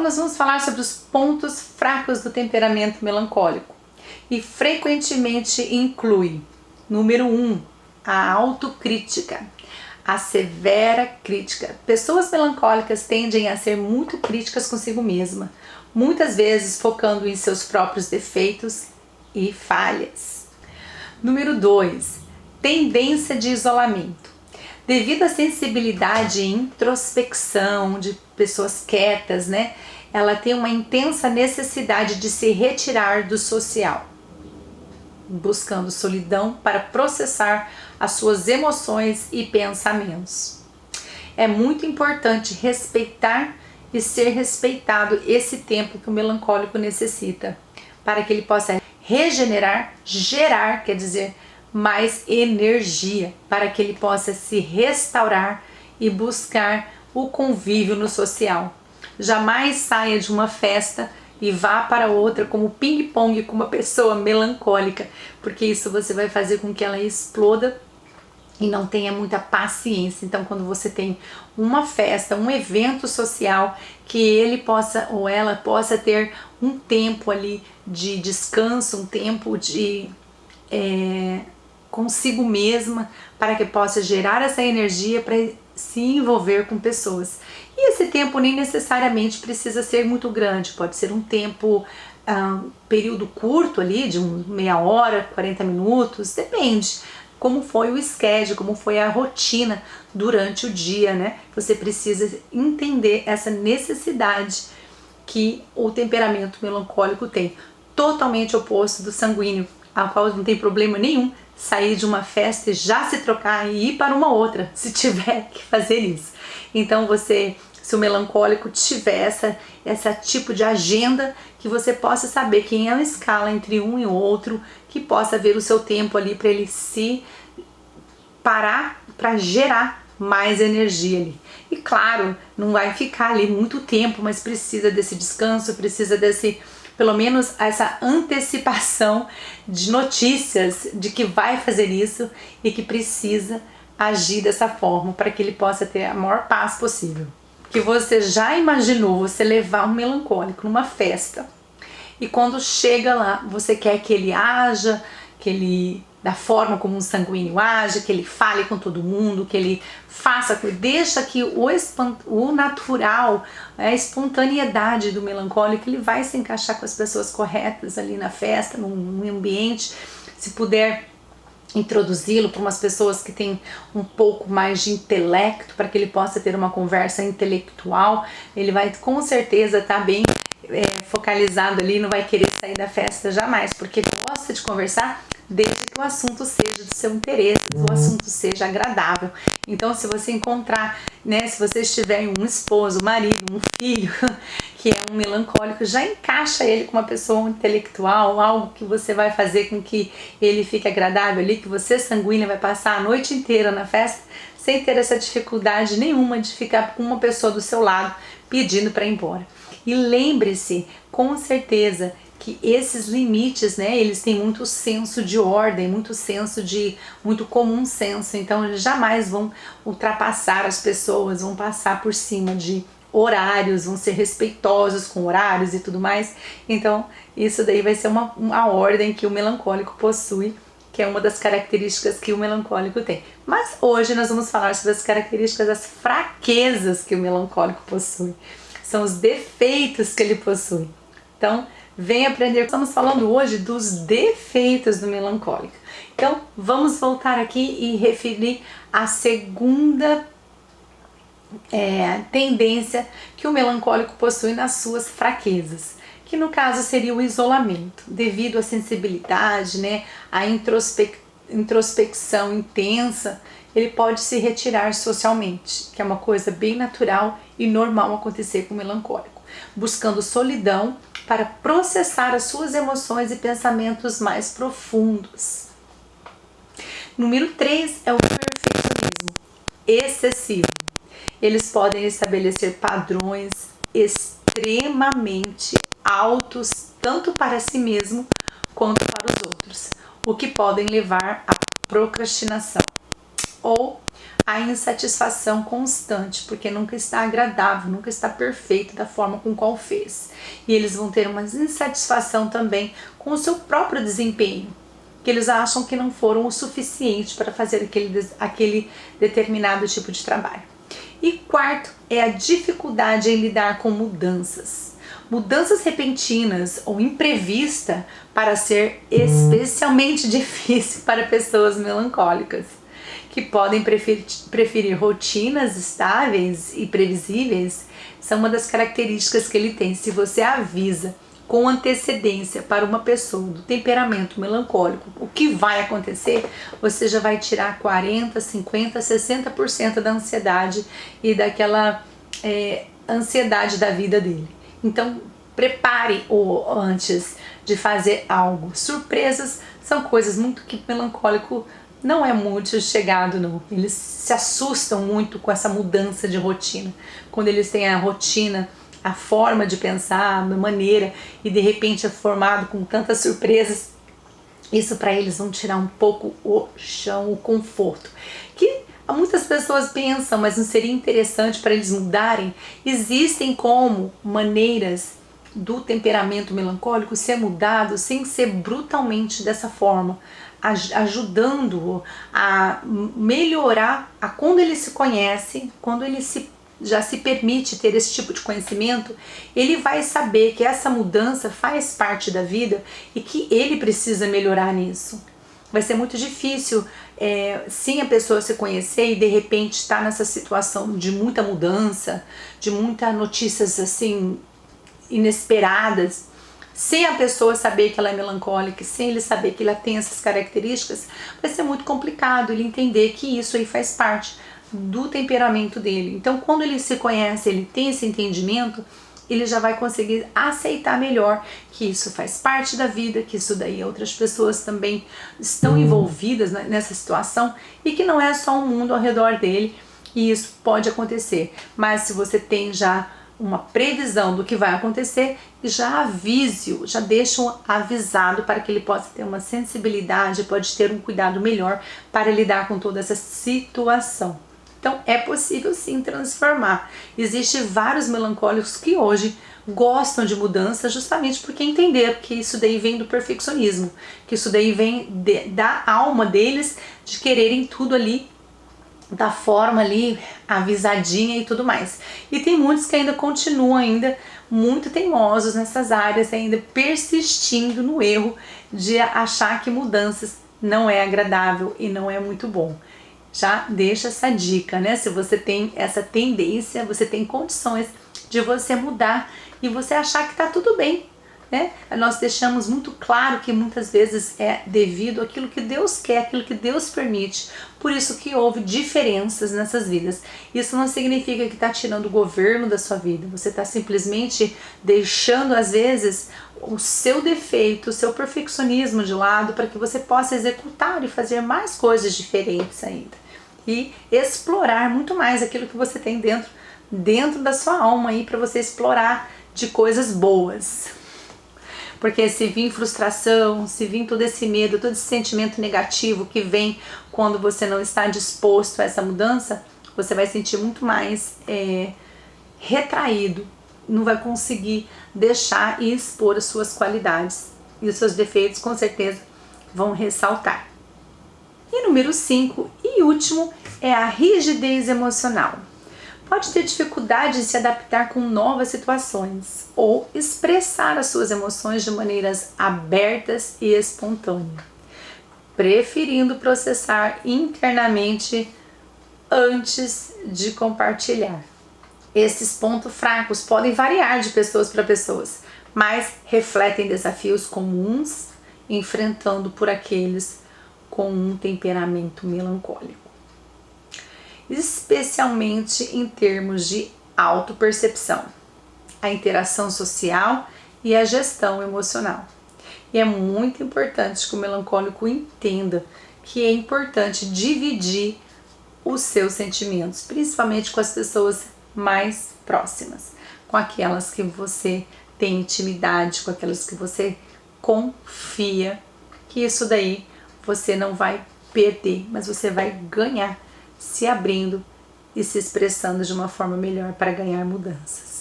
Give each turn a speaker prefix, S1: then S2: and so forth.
S1: Nós vamos falar sobre os pontos fracos do temperamento melancólico e frequentemente inclui, número 1, a autocrítica, a severa crítica. Pessoas melancólicas tendem a ser muito críticas consigo mesma, muitas vezes focando em seus próprios defeitos e falhas. Número 2, tendência de isolamento. Devido à sensibilidade e introspecção de pessoas quietas, ela tem uma intensa necessidade de se retirar do social, buscando solidão para processar as suas emoções e pensamentos. É muito importante respeitar e ser respeitado esse tempo que o melancólico necessita, para que ele possa regenerar, gerar, quer dizer, mais energia, para que ele possa se restaurar e buscar o convívio no social. Jamais saia de uma festa e vá para outra como ping-pong com uma pessoa melancólica, porque isso você vai fazer com que ela exploda e não tenha muita paciência. Então, quando você tem uma festa, um evento social, que ele possa ou ela possa ter um tempo ali de descanso, um tempo de consigo mesma, para que possa gerar essa energia para se envolver com pessoas. E esse tempo nem necessariamente precisa ser muito grande, pode ser um tempo, período curto ali, de meia hora, 40 minutos, depende como foi o schedule, como foi a rotina durante o dia, Você precisa entender essa necessidade que o temperamento melancólico tem, totalmente oposto do sanguíneo, ao qual não tem problema nenhum sair de uma festa e já se trocar e ir para uma outra, se tiver que fazer isso. Então se o melancólico tiver essa tipo de agenda, que você possa saber que é uma escala entre um e outro, que possa ver o seu tempo ali para ele se parar para gerar mais energia ali. E claro, não vai ficar ali muito tempo, mas precisa desse descanso, precisa pelo menos essa antecipação de notícias de que vai fazer isso e que precisa agir dessa forma para que ele possa ter a maior paz possível. Que você já imaginou você levar um melancólico numa festa e quando chega lá você quer que ele haja, da forma como um sanguíneo age, que ele fale com todo mundo, que ele deixa que o natural, a espontaneidade do melancólico, ele vai se encaixar com as pessoas corretas ali na festa, num ambiente. Se puder introduzi-lo para umas pessoas que têm um pouco mais de intelecto, para que ele possa ter uma conversa intelectual, ele vai com certeza estar bem focalizado ali, não vai querer sair da festa jamais, porque gosta de conversar desde que o assunto seja do seu interesse, o assunto seja agradável. Então, se você encontrar, se você tiver um esposo, um marido, um filho que é um melancólico, já encaixa ele com uma pessoa intelectual, algo que você vai fazer com que ele fique agradável ali, que você sanguínea vai passar a noite inteira na festa sem ter essa dificuldade nenhuma de ficar com uma pessoa do seu lado pedindo para ir embora. E lembre-se, com certeza, que esses limites, eles têm muito senso de ordem, muito comum senso, então eles jamais vão ultrapassar as pessoas, vão passar por cima de horários, vão ser respeitosos com horários e tudo mais. Então isso daí vai ser uma ordem que o melancólico possui, que é uma das características que o melancólico tem. Mas hoje nós vamos falar sobre as características, as fraquezas que o melancólico possui, são os defeitos que ele possui. Então vem aprender. Estamos falando hoje dos defeitos do melancólico. Então, vamos voltar aqui e referir a segunda tendência que o melancólico possui nas suas fraquezas, que no caso seria o isolamento, devido à sensibilidade, à introspecção intensa. Ele pode se retirar socialmente, que é uma coisa bem natural e normal acontecer com o melancólico, buscando solidão para processar as suas emoções e pensamentos mais profundos. Número 3 é o perfeccionismo excessivo. Eles podem estabelecer padrões extremamente altos, tanto para si mesmo quanto para os outros, o que podem levar à procrastinação. ou a insatisfação constante, porque nunca está agradável, nunca está perfeito da forma com qual fez. E eles vão ter uma insatisfação também com o seu próprio desempenho, que eles acham que não foram o suficiente para fazer aquele determinado tipo de trabalho. E quarto é a dificuldade em lidar com mudanças. Mudanças repentinas ou imprevista para ser especialmente difícil para pessoas melancólicas, que podem preferir rotinas estáveis e previsíveis. São uma das características que ele tem. Se você avisa com antecedência para uma pessoa do temperamento melancólico o que vai acontecer, você já vai tirar 40, 50, 60% da ansiedade e daquela ansiedade da vida dele. Então prepare-o antes de fazer algo. Surpresas são coisas muito que o melancólico não é muito chegado, não. Eles se assustam muito com essa mudança de rotina. Quando eles têm a rotina, a forma de pensar, a maneira, e de repente é formado com tantas surpresas, isso para eles vão tirar um pouco o chão, o conforto. Que muitas pessoas pensam, mas não seria interessante para eles mudarem? Existem como maneiras do temperamento melancólico ser mudado sem ser brutalmente dessa forma, ajudando-o a melhorar quando ele se conhece, quando ele já se permite ter esse tipo de conhecimento, ele vai saber que essa mudança faz parte da vida e que ele precisa melhorar nisso. Vai ser muito difícil sim a pessoa se conhecer e de repente estar nessa situação de muita mudança, de muitas notícias assim inesperadas, sem a pessoa saber que ela é melancólica, sem ele saber que ela tem essas características, vai ser muito complicado ele entender que isso aí faz parte do temperamento dele. Então, quando ele se conhece, ele tem esse entendimento, ele já vai conseguir aceitar melhor que isso faz parte da vida, que isso daí outras pessoas também estão envolvidas nessa situação e que não é só um mundo ao redor dele e isso pode acontecer. Mas se você tem já uma previsão do que vai acontecer, já avise-o, já deixa-o avisado para que ele possa ter uma sensibilidade, pode ter um cuidado melhor para lidar com toda essa situação. Então é possível sim transformar. Existem vários melancólicos que hoje gostam de mudança justamente porque entenderam que isso daí vem do perfeccionismo, que isso daí vem da alma deles de quererem tudo ali da forma ali avisadinha e tudo mais. E tem muitos que ainda continuam ainda muito teimosos nessas áreas, ainda persistindo no erro de achar que mudanças não é agradável e não é muito bom. Já deixa essa dica, né? Se você tem essa tendência, você tem condições de você mudar e você achar que tá tudo bem, né? Nós deixamos muito claro que muitas vezes é devido àquilo que Deus quer, aquilo que Deus permite. Por isso que houve diferenças nessas vidas. Isso não significa que está tirando o governo da sua vida. Você está simplesmente deixando, às vezes, o seu defeito, o seu perfeccionismo de lado para que você possa executar e fazer mais coisas diferentes ainda. E explorar muito mais aquilo que você tem dentro da sua alma aí para você explorar de coisas boas. Porque se vir frustração, se vir todo esse medo, todo esse sentimento negativo que vem quando você não está disposto a essa mudança, você vai sentir muito mais retraído, não vai conseguir deixar e expor as suas qualidades. E os seus defeitos com certeza vão ressaltar. E número 5 e último é a rigidez emocional. Pode ter dificuldade em se adaptar com novas situações ou expressar as suas emoções de maneiras abertas e espontâneas, preferindo processar internamente antes de compartilhar. Esses pontos fracos podem variar de pessoas para pessoas, mas refletem desafios comuns enfrentando por aqueles com um temperamento melancólico, especialmente em termos de autopercepção, a interação social e a gestão emocional. E é muito importante que o melancólico entenda que é importante dividir os seus sentimentos, principalmente com as pessoas mais próximas, com aquelas que você tem intimidade, com aquelas que você confia, que isso daí você não vai perder, mas você vai ganhar se abrindo e se expressando de uma forma melhor para ganhar mudanças.